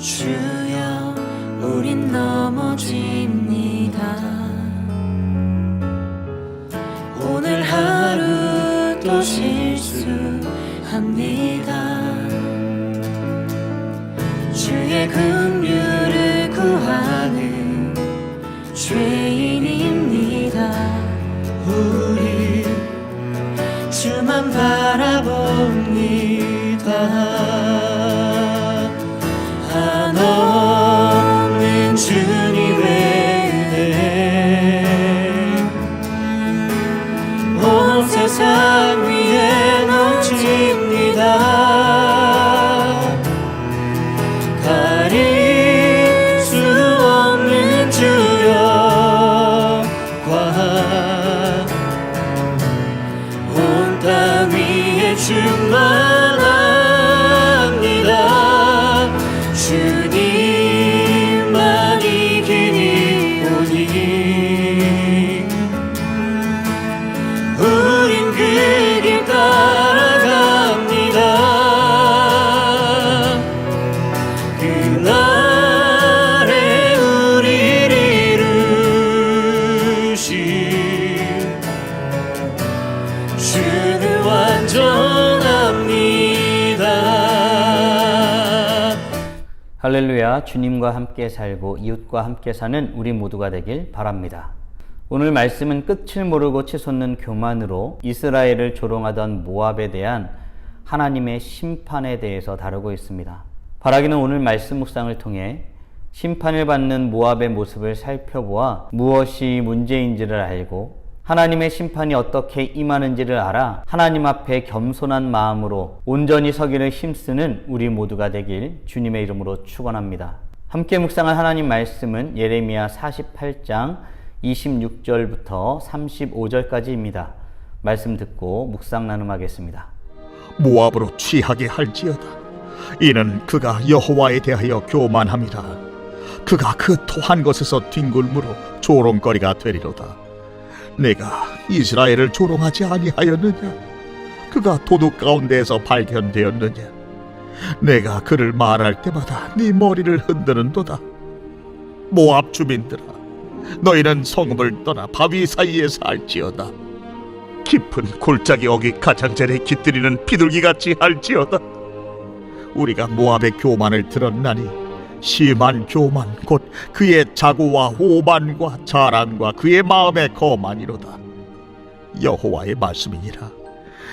주여 우린 넘어집니다. 오늘 하루 또 실수합니다. 주의 긍휼을 구하는 죄인입니다. 우리 주만 바라봅니다. 한없는 주님의 은혜 온 세상 위에 넘칩니다. 가릴 수 없는 주여 영광 온 땅 위에 충만합니다. 주님만 이기니 오니 우린 그 길 따라갑니다. 그날에 우리를 이루신 주는 완전합니다. 할렐루야. 주님과 함께 살고 이웃과 함께 사는 우리 모두가 되길 바랍니다. 오늘 말씀은 끝을 모르고 치솟는 교만으로 이스라엘을 조롱하던 모압에 대한 하나님의 심판에 대해서 다루고 있습니다. 바라기는 오늘 말씀 묵상을 통해 심판을 받는 모압의 모습을 살펴보아 무엇이 문제인지를 알고 하나님의 심판이 어떻게 임하는지를 알아 하나님 앞에 겸손한 마음으로 온전히 서기를 힘쓰는 우리 모두가 되길 주님의 이름으로 축원합니다. 함께 묵상할 하나님 말씀은 예레미야 48장 26절부터 35절까지입니다. 말씀 듣고 묵상 나눔하겠습니다. 모압으로 취하게 할지어다. 이는 그가 여호와에 대하여 교만함이라. 그가 그 토한 것에서 뒹굴므로 조롱거리가 되리로다. 내가 이스라엘을 조롱하지 아니하였느냐? 그가 도둑 가운데에서 발견되었느냐? 내가 그를 말할 때마다 네 머리를 흔드는도다. 모압 주민들아, 너희는 성읍을 떠나 바위 사이에 살지어다. 깊은 골짜기 어귀 가장자리에 깃들이는 비둘기같이 할지어다. 우리가 모압의 교만을 들었나니 심한 교만 곧 그의 자고와 오만과 자랑과 그의 마음의 거만이로다. 여호와의 말씀이니라.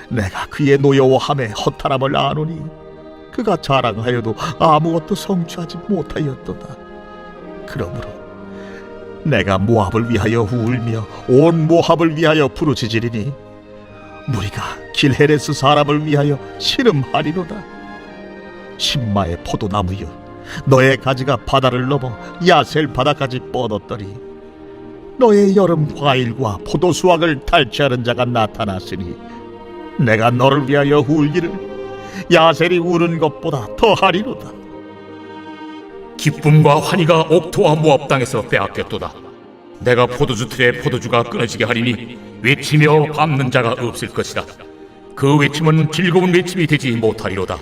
내가 그의 노여워함에 허탈함을 아노니 그가 자랑하여도 아무것도 성취하지 못하였도다. 그러므로 내가 모압을 위하여 울며 온 모압을 위하여 부르짖으리니 무리가 길헤레스 사람을 위하여 신음하리로다. 신마의 포도나무여, 너의 가지가 바다를 넘어 야셀 바다까지 뻗었더니 너의 여름 과일과 포도 수확을 탈취하는 자가 나타났으니 내가 너를 위하여 울기를 야셀이 우는 것보다 더하리로다. 기쁨과 환희가 옥토와 모압 땅에서 빼앗겼도다. 내가 포도주 틀에 포도주가 끊어지게 하리니 외치며 밟는 자가 없을 것이다. 그 외침은 즐거운 외침이 되지 못하리로다.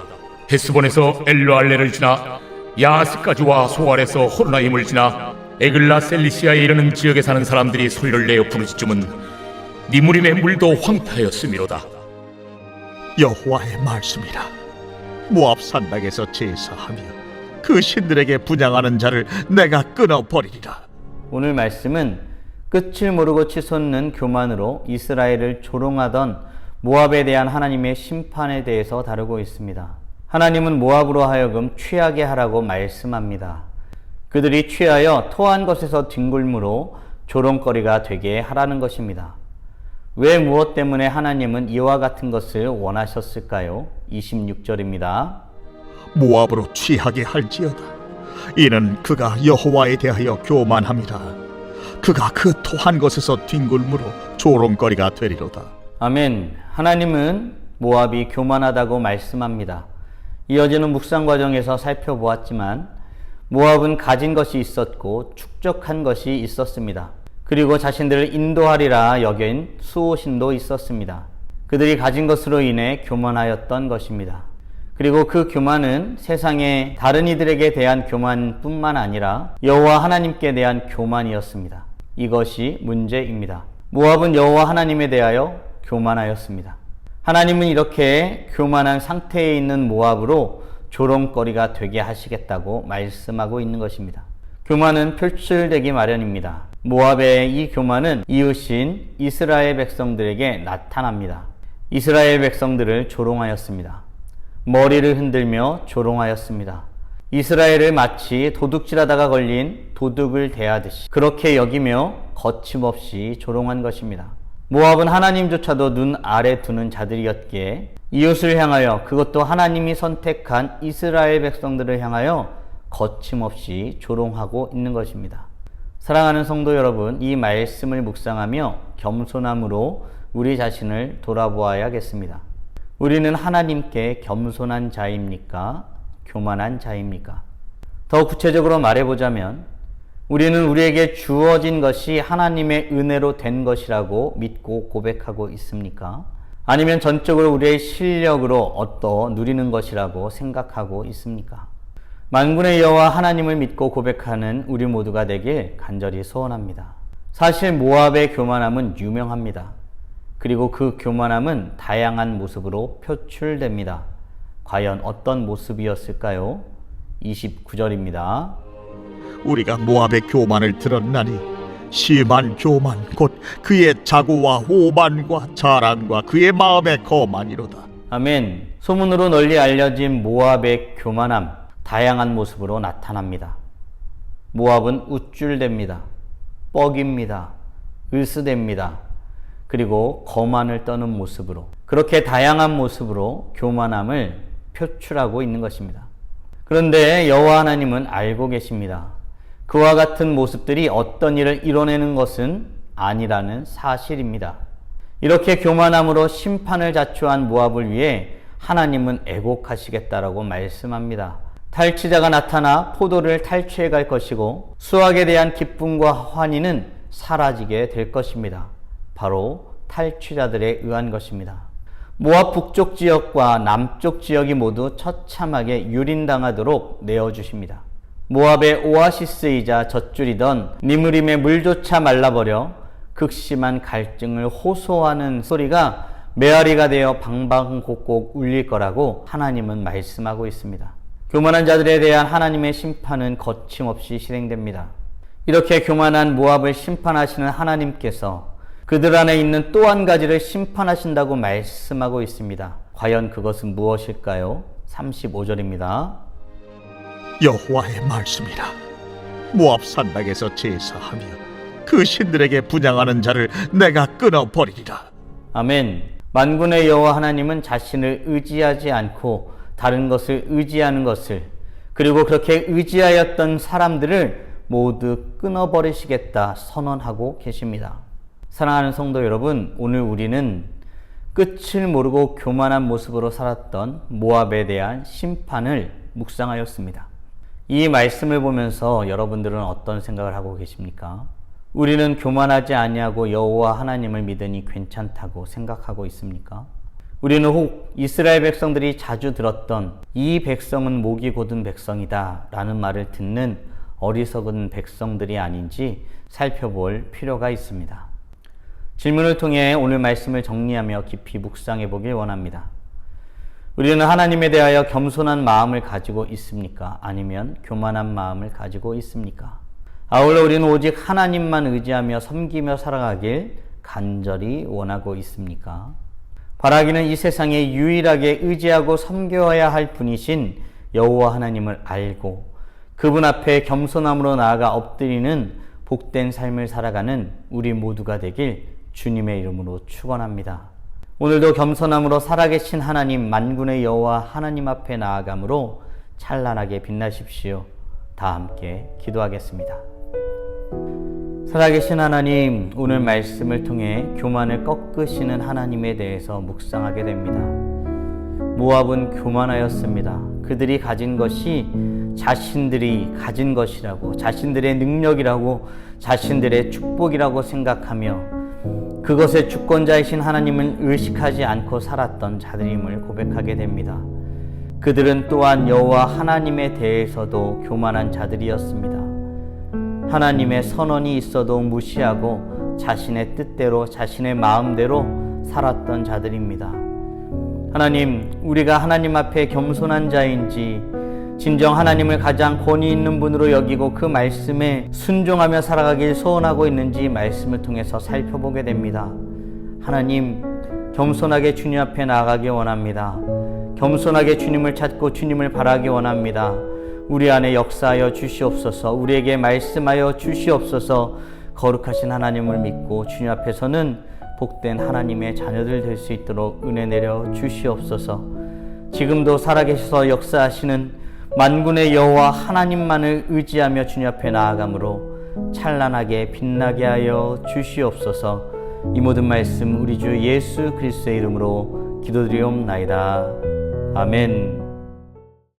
헤스본에서 엘르알레를 지나 야스까지와 소알에서 호르나임을 지나 에글라 셀리시아에 이르는 지역에 사는 사람들이 소리를 내어 부르짖음은 니무림의 물도 황폐하였음이로다. 여호와의 말씀이라. 모압 산당에서 제사하며 그 신들에게 분향하는 자를 내가 끊어버리리라. 오늘 말씀은 끝을 모르고 치솟는 교만으로 이스라엘을 조롱하던 모압에 대한 하나님의 심판에 대해서 다루고 있습니다. 하나님은 모압으로 하여금 취하게 하라고 말씀합니다. 그들이 취하여 토한 것에서 뒹굴므로 조롱거리가 되게 하라는 것입니다. 왜 무엇 때문에 하나님은 이와 같은 것을 원하셨을까요? 26절입니다. 모압으로 취하게 할지어다. 이는 그가 여호와에 대하여 교만함이라. 그가 그 토한 것에서 뒹굴므로 조롱거리가 되리로다. 아멘. 하나님은 모압이 교만하다고 말씀합니다. 이어지는 묵상 과정에서 살펴보았지만 모압은 가진 것이 있었고 축적한 것이 있었습니다. 그리고 자신들을 인도하리라 여긴 수호신도 있었습니다. 그들이 가진 것으로 인해 교만하였던 것입니다. 그리고 그 교만은 세상의 다른 이들에게 대한 교만뿐만 아니라 여호와 하나님께 대한 교만이었습니다. 이것이 문제입니다. 모압은 여호와 하나님에 대하여 교만하였습니다. 하나님은 이렇게 교만한 상태에 있는 모압으로 조롱거리가 되게 하시겠다고 말씀하고 있는 것입니다. 교만은 표출되기 마련입니다. 모압의 이 교만은 이웃인 이스라엘 백성들에게 나타납니다. 이스라엘 백성들을 조롱하였습니다. 머리를 흔들며 조롱하였습니다. 이스라엘을 마치 도둑질하다가 걸린 도둑을 대하듯이 그렇게 여기며 거침없이 조롱한 것입니다. 모압은 하나님조차도 눈 아래 두는 자들이었기에 이웃을 향하여, 그것도 하나님이 선택한 이스라엘 백성들을 향하여 거침없이 조롱하고 있는 것입니다. 사랑하는 성도 여러분, 이 말씀을 묵상하며 겸손함으로 우리 자신을 돌아보아야겠습니다. 우리는 하나님께 겸손한 자입니까? 교만한 자입니까? 더 구체적으로 말해보자면 우리는 우리에게 주어진 것이 하나님의 은혜로 된 것이라고 믿고 고백하고 있습니까? 아니면 전적으로 우리의 실력으로 얻어 누리는 것이라고 생각하고 있습니까? 만군의 여호와 하나님을 믿고 고백하는 우리 모두가 되길 간절히 소원합니다. 사실 모압의 교만함은 유명합니다. 그리고 그 교만함은 다양한 모습으로 표출됩니다. 과연 어떤 모습이었을까요? 29절입니다. 우리가 모압의 교만을 들었나니 심한 교만 곧 그의 자고와 오만과 자랑과 그의 마음의 거만이로다. 아멘. 소문으로 널리 알려진 모압의 교만함, 다양한 모습으로 나타납니다. 모압은 우쭐댑니다. 뻐깁니다. 으스댑니다. 그리고 거만을 떠는 모습으로, 그렇게 다양한 모습으로 교만함을 표출하고 있는 것입니다. 그런데 여호와 하나님은 알고 계십니다. 그와 같은 모습들이 어떤 일을 이뤄내는 것은 아니라는 사실입니다. 이렇게 교만함으로 심판을 자초한 모압을 위해 하나님은 애곡하시겠다라고 말씀합니다. 탈취자가 나타나 포도를 탈취해 갈 것이고 수확에 대한 기쁨과 환희는 사라지게 될 것입니다. 바로 탈취자들에 의한 것입니다. 모압 북쪽 지역과 남쪽 지역이 모두 처참하게 유린당하도록 내어주십니다. 모압의 오아시스이자 젖줄이던 니므림의 물조차 말라버려 극심한 갈증을 호소하는 소리가 메아리가 되어 방방곡곡 울릴 거라고 하나님은 말씀하고 있습니다. 교만한 자들에 대한 하나님의 심판은 거침없이 실행됩니다. 이렇게 교만한 모압을 심판하시는 하나님께서 그들 안에 있는 또 한 가지를 심판하신다고 말씀하고 있습니다. 과연 그것은 무엇일까요? 35절입니다. 여호와의 말씀이라. 모압 산당에서 제사하며 그 신들에게 분향하는 자를 내가 끊어버리리라. 아멘. 만군의 여호와 하나님은 자신을 의지하지 않고 다른 것을 의지하는 것을, 그리고 그렇게 의지하였던 사람들을 모두 끊어버리시겠다 선언하고 계십니다. 사랑하는 성도 여러분, 오늘 우리는 끝을 모르고 교만한 모습으로 살았던 모압에 대한 심판을 묵상하였습니다. 이 말씀을 보면서 여러분들은 어떤 생각을 하고 계십니까? 우리는 교만하지 아니하고 여호와 하나님을 믿으니 괜찮다고 생각하고 있습니까? 우리는 혹 이스라엘 백성들이 자주 들었던 이 백성은 목이 곧은 백성이다 라는 말을 듣는 어리석은 백성들이 아닌지 살펴볼 필요가 있습니다. 질문을 통해 오늘 말씀을 정리하며 깊이 묵상해 보길 원합니다. 우리는 하나님에 대하여 겸손한 마음을 가지고 있습니까? 아니면 교만한 마음을 가지고 있습니까? 아울러 우리는 오직 하나님만 의지하며 섬기며 살아가길 간절히 원하고 있습니까? 바라기는 이 세상에 유일하게 의지하고 섬겨야 할 분이신 여호와 하나님을 알고 그분 앞에 겸손함으로 나아가 엎드리는 복된 삶을 살아가는 우리 모두가 되길 주님의 이름으로 축원합니다. 오늘도 겸손함으로 살아계신 하나님, 만군의 여호와 하나님 앞에 나아감으로 찬란하게 빛나십시오. 다 함께 기도하겠습니다. 살아계신 하나님, 오늘 말씀을 통해 교만을 꺾으시는 하나님에 대해서 묵상하게 됩니다. 모압은 교만하였습니다. 그들이 가진 것이 자신들이 가진 것이라고, 자신들의 능력이라고, 자신들의 축복이라고 생각하며 그것의 주권자이신 하나님을 의식하지 않고 살았던 자들임을 고백하게 됩니다. 그들은 또한 여호와 하나님에 대해서도 교만한 자들이었습니다. 하나님의 선언이 있어도 무시하고 자신의 뜻대로 자신의 마음대로 살았던 자들입니다. 하나님, 우리가 하나님 앞에 겸손한 자인지 진정 하나님을 가장 권위 있는 분으로 여기고 그 말씀에 순종하며 살아가길 소원하고 있는지 말씀을 통해서 살펴보게 됩니다. 하나님, 겸손하게 주님 앞에 나아가기 원합니다. 겸손하게 주님을 찾고 주님을 바라기 원합니다. 우리 안에 역사하여 주시옵소서. 우리에게 말씀하여 주시옵소서. 거룩하신 하나님을 믿고 주님 앞에서는 복된 하나님의 자녀들 될 수 있도록 은혜 내려 주시옵소서. 지금도 살아계셔서 역사하시는 만군의 여호와 하나님만을 의지하며 주님 앞에 나아가므로 찬란하게 빛나게 하여 주시옵소서. 이 모든 말씀 우리 주 예수 그리스도의 이름으로 기도드리옵나이다. 아멘.